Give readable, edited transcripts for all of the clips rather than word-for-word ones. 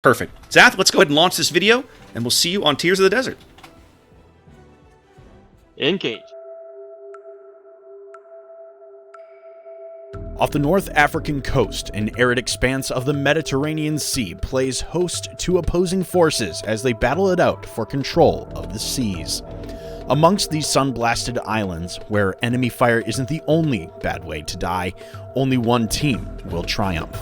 Perfect. Zath, let's go ahead and launch this video, and we'll see you on Tears of the Desert. Engage. Off the North African coast, an arid expanse of the Mediterranean Sea plays host to opposing forces as they battle it out for control of the seas. Amongst these sun-blasted islands, where enemy fire isn't the only bad way to die, only one team will triumph.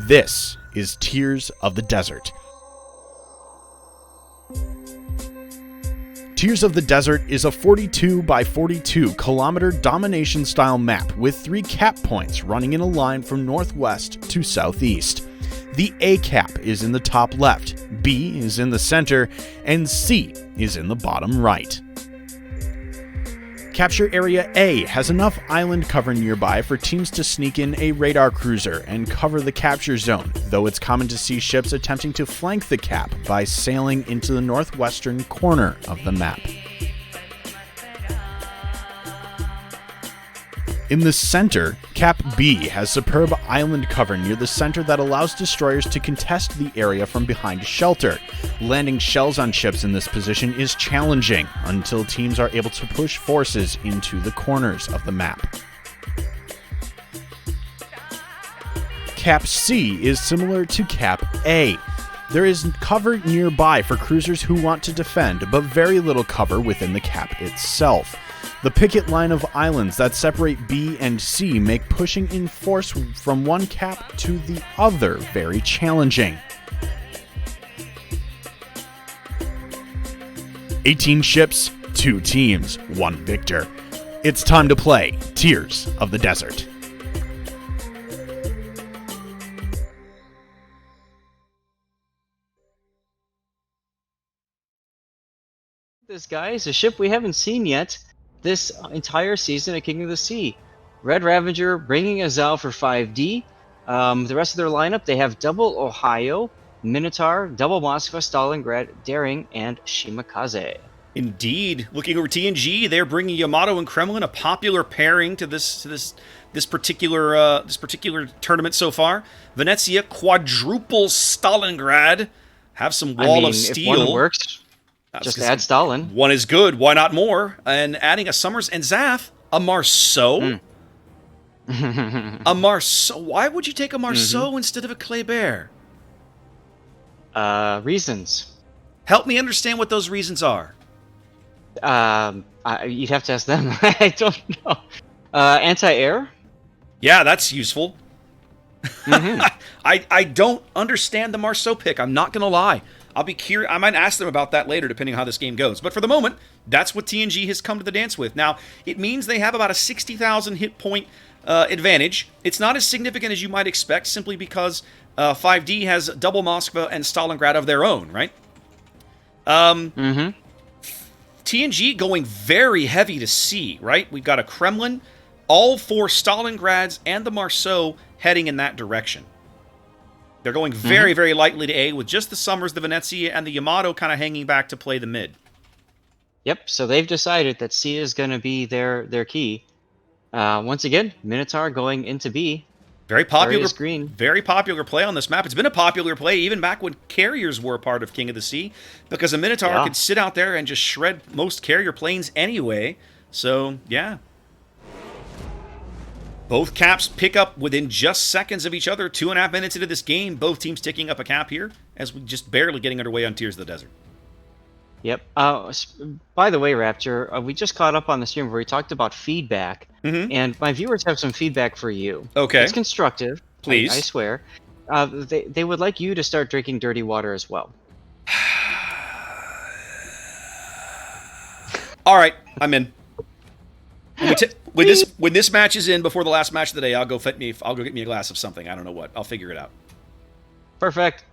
This is Tears of the Desert. Tears of the Desert is a 42 by 42 kilometer domination-style map with 3 cap points running in a line from northwest to southeast. The A cap is in the top left, B is in the center, and C is in the bottom right. Capture Area A has enough island cover nearby for teams to sneak in a radar cruiser and cover the capture zone, though it's common to see ships attempting to flank the cap by sailing into the northwestern corner of the map. In the center, Cap B has superb island cover near the center that allows destroyers to contest the area from behind shelter. Landing shells on ships in this position is challenging until teams are able to push forces into the corners of the map. Cap C is similar to Cap A. There is cover nearby for cruisers who want to defend, but very little cover within the cap itself. The picket line of islands that separate B and C make pushing in force from one cap to the other very challenging. 18 ships, 2 teams, 1 victor. It's time to play Tears of the Desert. This guy is a ship we haven't seen yet this entire season of King of the Sea. Red Ravager bringing a Zal for 5D. The rest of their lineup, they have double Ohio, Minotaur, double Moskva, Stalingrad, Daring, and Shimakaze. Indeed. Looking over TNG, they're bringing Yamato and Kremlin, a popular pairing to this particular tournament so far. Venezia quadruple Stalingrad, have some wall of steel. If one works, just add Stalin. One is good, why not more? And adding a Summers and Zath, a Marceau. A Marceau. Why would you take a Marceau instead of a Kleber? Reasons. Help me understand what those reasons are. You'd have to ask them. I don't know. Anti-air? Yeah, that's useful. I don't understand the Marceau pick, I'm not gonna lie. I'll be curious. I might ask them about that later, depending on how this game goes. But for the moment, that's what TNG has come to the dance with. Now, it means they have about a 60,000 hit point advantage. It's not as significant as you might expect, simply because 5D has double Moskva and Stalingrad of their own, right? TNG going very heavy to C, right? We've got a Kremlin, all 4 Stalingrads, and the Marceau heading in that direction. They're going very, very lightly to A, with just the Summers, the Venezia, and the Yamato kind of hanging back to play the mid. Yep, so they've decided that C is going to be their key. Once again, Minotaur going into B. Very popular, green. Very popular play on this map. It's been a popular play even back when carriers were a part of King of the Sea, because a Minotaur could sit out there and just shred most carrier planes anyway. So, yeah. Both caps pick up within just seconds of each other. 2.5 minutes into this game, both teams ticking up a cap here, as we just barely getting underway on Tears of the Desert. Yep. By the way, Raptor, we just caught up on the stream where we talked about feedback, and my viewers have some feedback for you. Okay. It's constructive. Please. I swear. They would like you to start drinking dirty water as well. All right, I'm in. When this match is in, before the last match of the day, I'll go get me a glass of something. I don't know what. I'll figure it out. Perfect.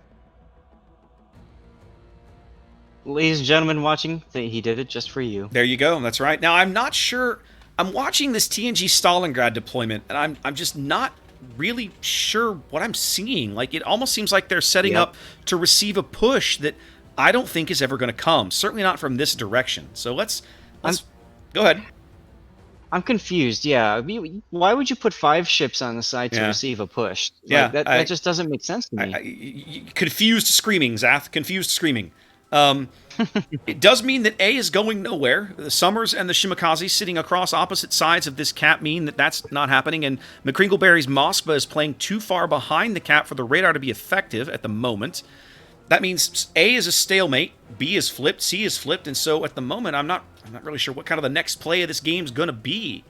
Ladies and gentlemen watching, he did it just for you. There you go. That's right. Now, I'm not sure. I'm watching this TNG Stalingrad deployment, and I'm just not really sure what I'm seeing. Like, it almost seems like they're setting up to receive a push that I don't think is ever going to come. Certainly not from this direction. So let's go ahead. I'm confused. Yeah, why would you put 5 ships on the side to Yeah. receive a push? Yeah, Like that just doesn't make sense to me. Confused screaming, Zath. Confused screaming. It does mean that A is going nowhere. The Summers and the Shimakaze sitting across opposite sides of this cap mean that that's not happening, and McCringleberry's Moskva is playing too far behind the cap for the radar to be effective at the moment. That means A is a stalemate, B is flipped, C is flipped, and so at the moment I'm not really sure what kind of the next play of this game is going to be.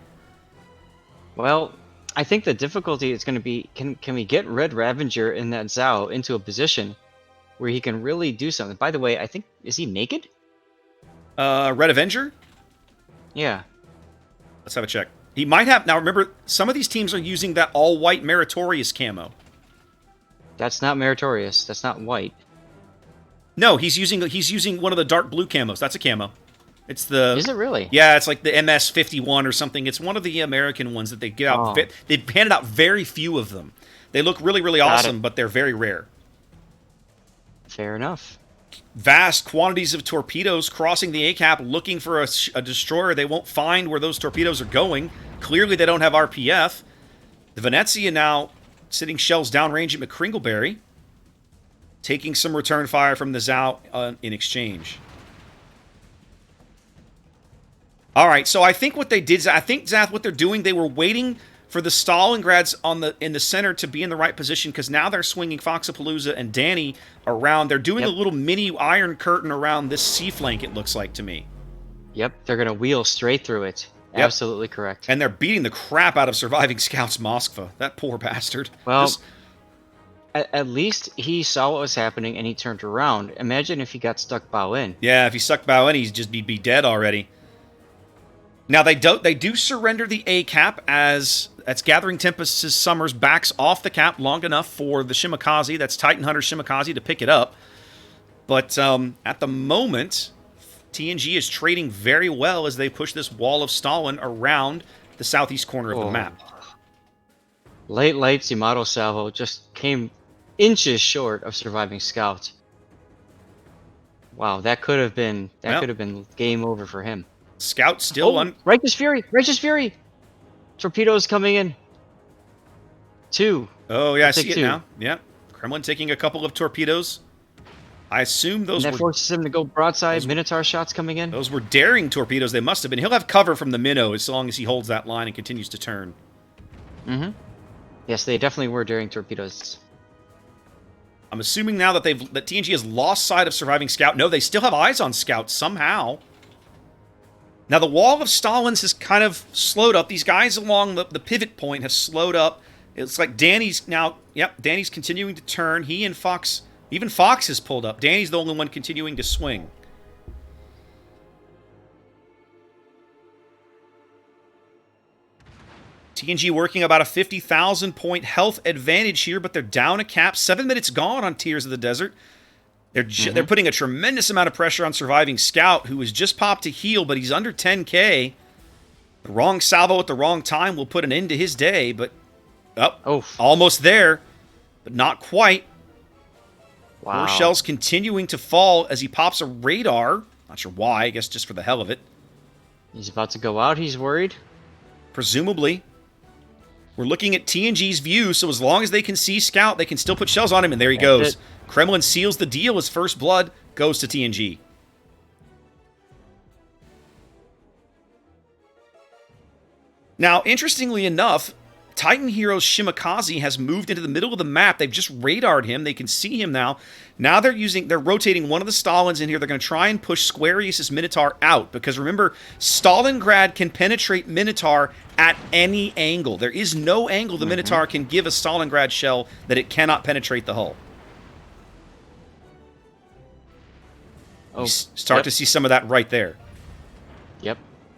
Well, I think the difficulty is going to be can we get Red Ravager in that Zhao into a position where he can really do something. By the way, I think is he naked? Red Avenger? Yeah. Let's have a check. He might have. Now remember, some of these teams are using that all-white Meritorious camo. That's not meritorious. That's not white. No, he's using one of the dark blue camos. That's a camo. It's the. Is it really? Yeah, it's like the MS-51 or something. It's one of the American ones that they give out. Oh. They've handed out very few of them. They look really, really awesome, but they're very rare. Fair enough. Vast quantities of torpedoes crossing the A-cap looking for a destroyer. They won't find where those torpedoes are going. Clearly, they don't have RPF. The Venezia now sitting shells downrange at McCringleberry, taking some return fire from the Zhao in exchange. All right, so I think what they did, Zath, what they're doing, they were waiting for the Stalingrads in the center to be in the right position, because now they're swinging Foxapalooza and Danny around. They're doing a little mini Iron Curtain around this sea flank, it looks like to me. Yep, they're going to wheel straight through it. Yep. Absolutely correct. And they're beating the crap out of Surviving Scout's Moskva. That poor bastard. Well, at least he saw what was happening and he turned around. Imagine if he got stuck bow in. Yeah, if he stuck bow in, he'd just be dead already. Now, they do surrender the A-cap as that's Gathering Tempest's Summers backs off the cap long enough for the Shimakaze, that's Titan Hunter Shimakaze, to pick it up. But at the moment, TNG is trading very well as they push this wall of Stalin around the southeast corner of the map. Late Yamato Salvo just came inches short of Surviving Scout. Wow, that could have been game over for him. Scout still Righteous Fury! Righteous Fury! Torpedoes coming in. 2. Oh, yeah, I see it now. Yeah. Kremlin taking a couple of torpedoes. I assume those and that forces him to go broadside. Minotaur shots coming in. Those were daring torpedoes. They must have been. He'll have cover from the minnow as long as he holds that line and continues to turn. Mm-hmm. Yes, they definitely were daring torpedoes. I'm assuming now that that TNG has lost sight of Surviving Scout. No, they still have eyes on Scout somehow. Now, the wall of Stalins has kind of slowed up. These guys along the pivot point have slowed up. It's like Danny's now... Yep, Danny's continuing to turn. He and Fox... Even Fox has pulled up. Danny's the only one continuing to swing. TNG working about a 50,000 point health advantage here, but they're down a cap. 7 minutes gone on Tears of the Desert. They're putting a tremendous amount of pressure on Surviving Scout, who has just popped to heal, but he's under 10k. The wrong salvo at the wrong time will put an end to his day, but... almost there, but not quite. Wow. More shells continuing to fall as he pops a radar. Not sure why, I guess just for the hell of it. He's about to go out, he's worried. Presumably. We're looking at TNG's view, so as long as they can see Scout, they can still put shells on him, and there he goes. Kremlin seals the deal as first blood goes to TNG. Now, interestingly enough, Titan Hero's Shimakaze has moved into the middle of the map. They've just radared him. They can see him now. Now they're rotating one of the Stalins in here. They're going to try and push Squarius' Minotaur out. Because remember, Stalingrad can penetrate Minotaur at any angle. There is no angle the Minotaur can give a Stalingrad shell that it cannot penetrate the hull. You start to see some of that right there. Yep.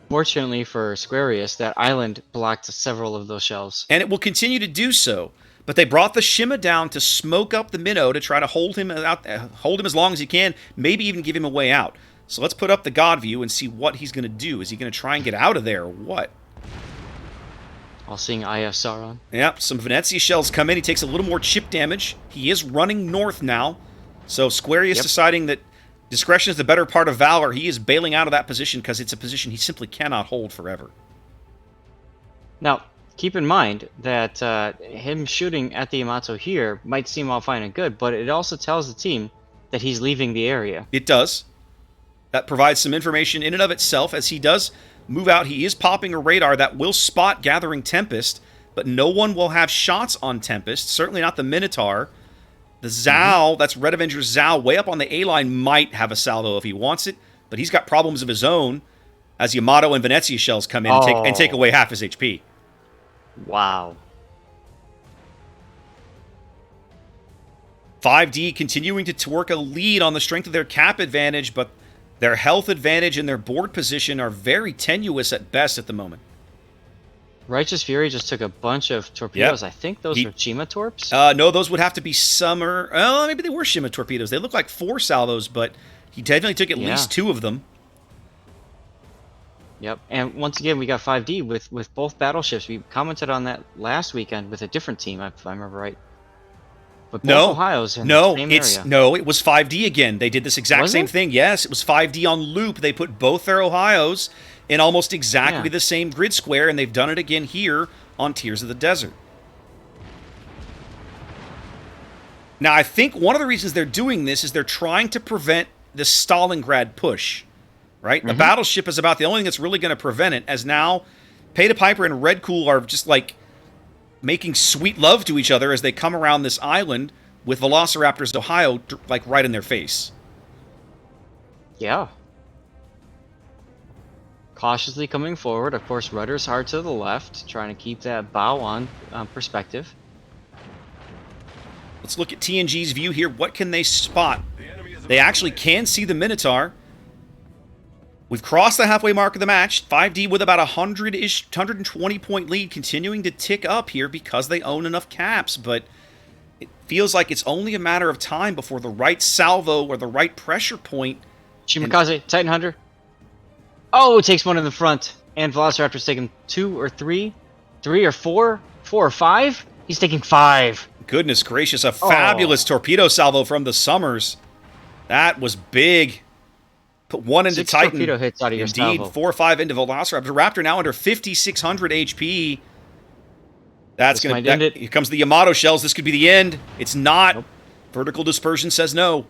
Fortunately for Squarius, that island blocked several of those shells. And it will continue to do so. But they brought the Shima down to smoke up the minnow to try to hold him as long as he can, maybe even give him a way out. So let's put up the God view and see what he's going to do. Is he going to try and get out of there or what? All seeing Eye of Sauron. Yep, some Venezia shells come in. He takes a little more chip damage. He is running north now. So Squarius deciding that discretion is the better part of valor. He is bailing out of that position because it's a position he simply cannot hold forever. Now, keep in mind that him shooting at the Yamato here might seem all fine and good, but it also tells the team that he's leaving the area. It does. That provides some information in and of itself. As he does move out, he is popping a radar that will spot Gathering Tempest, but no one will have shots on Tempest, certainly not the Minotaur. The Zal, that's Red Avenger's Zal, way up on the A-line, might have a salvo if he wants it, but he's got problems of his own as Yamato and Venezia shells come in and take away half his HP. Wow. 5D continuing to work a lead on the strength of their cap advantage, but their health advantage and their board position are very tenuous at best at the moment. Righteous Fury just took a bunch of torpedoes. Yep. I think those are Chima torps. No, those would have to be summer. Oh, maybe they were Shima torpedoes. They look like 4 salvos, but he definitely took at least 2 of them. Yep, and once again, we got 5D with both battleships. We commented on that last weekend with a different team, if I remember right. But both Ohio's in the same area. It was 5D again. They did this exact same thing. Yes, it was 5D on loop. They put both their Ohio's in almost exactly the same grid square, and they've done it again here on Tears of the Desert. Now, I think one of the reasons they're doing this is they're trying to prevent the Stalingrad push, right? The battleship is about the only thing that's really going to prevent it, as now Peta Piper and Red Cool are just like making sweet love to each other as they come around this island with Velociraptor's Ohio like right in their face. Yeah. Cautiously coming forward. Of course, rudder's hard to the left, trying to keep that bow on perspective. Let's look at TNG's view here. What can they spot? They actually can see the Minotaur. We've crossed the halfway mark of the match. 5D with about 100-ish, 120-point lead, continuing to tick up here because they own enough caps. But it feels like it's only a matter of time before the right salvo or the right pressure point. Shimakaze, Titan Hunter. Oh, it takes one in the front. And Velociraptor's taking 2 or 3. 3 or 4. 4 or 5. He's taking 5. Goodness gracious, a fabulous torpedo salvo from the Summers. That was big. Put 1 into 6 Titan. torpedo hits out of your Indeed, salvo. 4 or 5 into Velociraptor. Raptor now under 5,600 HP. That's going to end it. Here comes the Yamato shells. This could be the end. It's not. Nope. Vertical dispersion says no.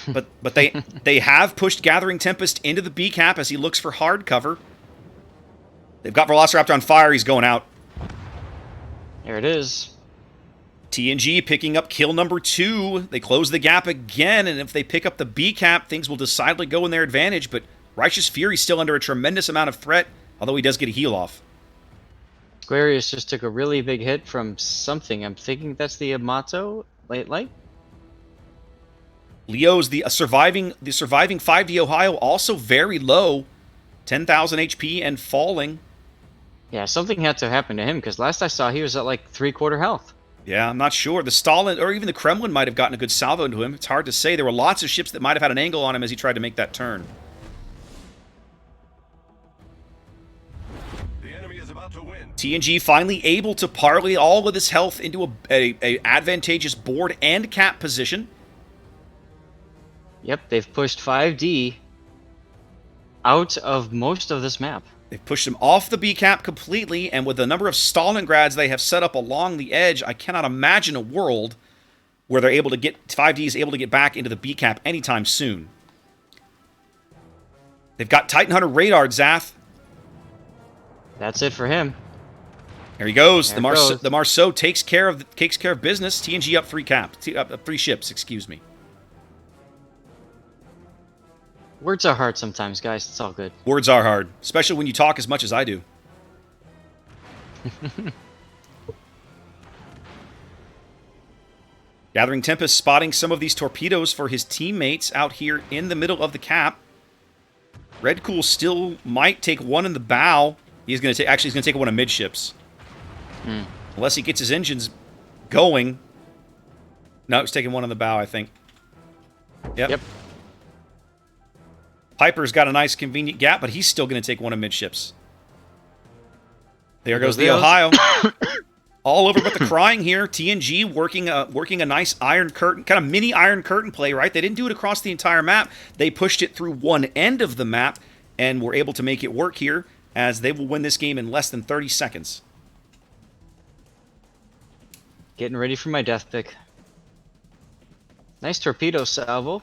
But they have pushed Gathering Tempest into the B cap as he looks for hard cover. They've got Velociraptor on fire. He's going out. There it is. TNG picking up kill number 2. They close the gap again, and if they pick up the B cap, things will decidedly go in their advantage, but Righteous Fury's still under a tremendous amount of threat, although he does get a heal off. Aquarius just took a really big hit from something. I'm thinking that's the Yamato late light. Leo's the surviving 5D Ohio, also very low, 10,000 HP and falling. Yeah, something had to happen to him because last I saw he was at like 3/4 health. Yeah, I'm not sure. The Stalin or even the Kremlin might have gotten a good salvo into him. It's hard to say. There were lots of ships that might have had an angle on him as he tried to make that turn. The enemy is about to win. TNG finally able to parlay all of this health into a advantageous board and cap position. Yep, they've pushed 5D out of most of this map. They've pushed him off the B cap completely, and with the number of Stalingrads they have set up along the edge, I cannot imagine a world where 5D is able to get back into the B cap anytime soon. They've got Titan Hunter radar, Zath. That's it for him. There he goes. The Marceau takes care of business. TNG up 3 ships, excuse me. Words are hard sometimes, guys. It's all good. Words are hard, especially when you talk as much as I do. Gathering Tempest spotting some of these torpedoes for his teammates out here in the middle of the cap. Red Cool still might take one in the bow. He's going to take one of midships. Unless he gets his engines going. No, he's taking one in the bow, I think. Yep. Piper's got a nice convenient gap, but he's still going to take one of midships. There goes the Ohio. All over but the crying here. TNG working a nice iron curtain, kind of mini iron curtain play, right? They didn't do it across the entire map. They pushed it through one end of the map and were able to make it work here as they will win this game in less than 30 seconds. Getting ready for my death pick. Nice torpedo salvo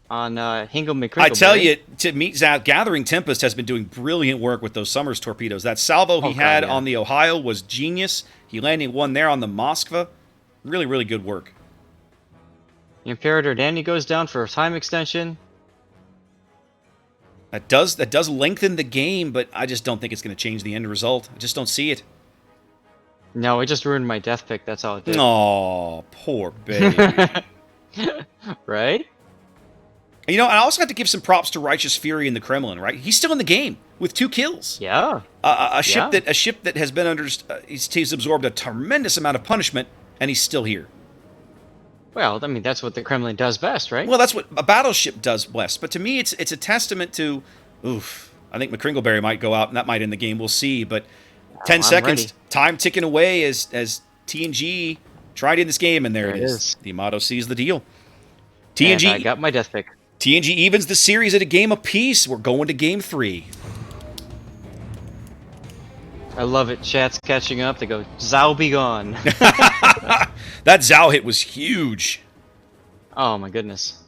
on Hingle McCrinkleberry. I tell you, to meet Zap, Gathering Tempest has been doing brilliant work with those Summers torpedoes. That salvo he had on the Ohio was genius. He landed one there on the Moskva. Really, really good work. Imperator Danny goes down for a time extension. That does lengthen the game, but I just don't think it's going to change the end result. I just don't see it. No, it just ruined my death pick. That's all it did. Oh, poor baby. Right? You know, I also have to give some props to Righteous Fury in the Kremlin, right? He's still in the game with 2 kills. Yeah. A ship that has been under, he's absorbed a tremendous amount of punishment, and he's still here. Well, I mean, that's what the Kremlin does best, right? Well, that's what a battleship does best. But to me, it's a testament to, I think McCringleberry might go out, and that might end the game. We'll see. But 10 seconds, ready. Time ticking away as TNG tried in this game, and there it is. The Amato sees the deal. TNG, and I got my death pick. TNG evens the series at a game apiece. We're going to game 3. I love it. Chat's catching up. They go, Zao be gone. That Zao hit was huge. Oh my goodness.